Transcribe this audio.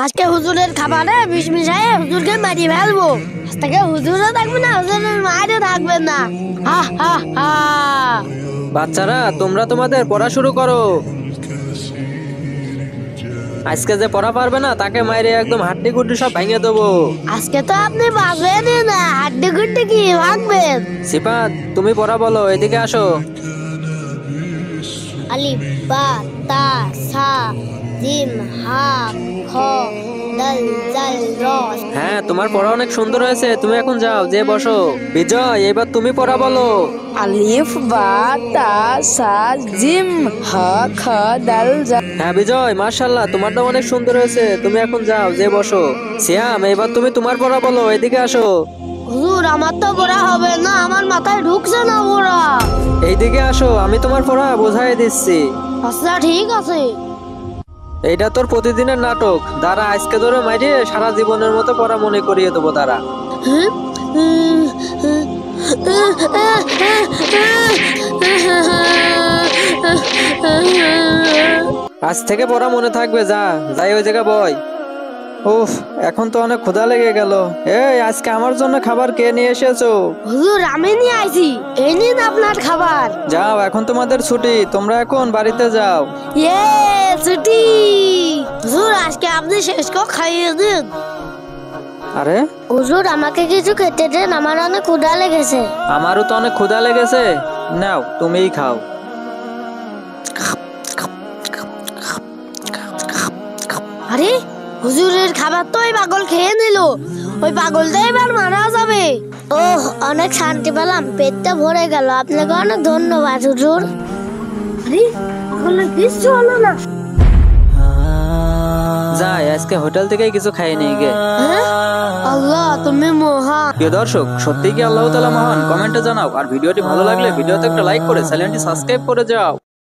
আজকে হুজুরের খাবারে বিষ মিশাই হুজুরকে মারিয়ে ফেলবো। আজ থেকে হুজুরও থাকবে না, হুজুরের মায়েরও থাকবে না। হা হা হা। বাচ্চারা তোমরা তোমাদের পড়া শুরু করো। আজকে যে পড়া পারবে না তাকে মাইরে একদম হাড্ডি গুড্ডি সব ভেঙে দেবো। আজকে তো আপনি বাঁচবেনই না, হাড্ডি গুড্ডি কি ভাঙবেন? সিফাত তুমি পড়া বলো, এদিকে আসো। আলিফ বা তা সা জিম হা খ দাল জাল র। হ্যাঁ তোমার পড়া অনেক সুন্দর হয়েছে, তুমি এখন যাও যে বসো। বিজয় এবার তুমি পড়া বলো। আলিফ বা তা সা জিম হা খ দাল জাল। হ্যাঁ বিজয় মাশাআল্লাহ তোমারটা অনেক সুন্দর হয়েছে, তুমি এখন যাও যে বসো। সিয়াম এবার তুমি তোমার পড়া বলো, এদিকে আসো। হুজুর আমার তো পড়া হবে না, আমার মাথায় ঢুকছে না পড়া। এইদিকে আসো, আমি তোমার পড়া বোঝাই দিচ্ছি। আচ্ছা ঠিক আছে। এইটা তোর প্রতিদিনের নাটক, দাঁড়া আজকে ধরে মাইরে সারা জীবনের মতো পড়া মনে করিয়ে দেবো, দাঁড়া। আজ থেকে পড়া মনে থাকবে, যা যাই ওই জায়গা বয়। উফ এখন তো অনেক ক্ষুধা লেগে গেল। এই আজকে আমার জন্য খাবার কে নিয়ে এসেছো? হুজুর আমি নিয়ে আইছি, এই নিন আপনার খাবার। যাও এখন তোমাদের ছুটি, তোমরা এখন বাড়িতে যাও। ইয়ে ছুটি। হুজুর আজকে আপনি শেষ করে খাইয়ে দিন। আরে হুজুর আমাকে কিছু খেতে দেন, আমার অনেক ক্ষুধা লেগেছে। আমারও তো অনেক ক্ষুধা লেগেছে, নাও তুমিই খাও। আরে হুজুরের খাবার তো ওই পাগল খেয়ে নিল, ওই পাগলটা এবার মারা যাবে। ওহ অনেক শান্তি পেলাম, পেটটা ভরে গেল। আপনাকে অনেক ধন্যবাদ হুজুর। আরে পাগলের কিচ্ছু হলো না। যাই আজকে হোটেল থেকেই কিছু খাই নিয়ে গে। হ্যাঁ? আল্লাহ তুমি মহান। প্রিয় দর্শক সত্যি কি আল্লাহ তাআলা মহান? কমেন্টে জানাও। আর ভিডিওটি ভালো লাগলে ভিডিওতে একটা লাইক করে চ্যানেলটি সাবস্ক্রাইব করে যাও।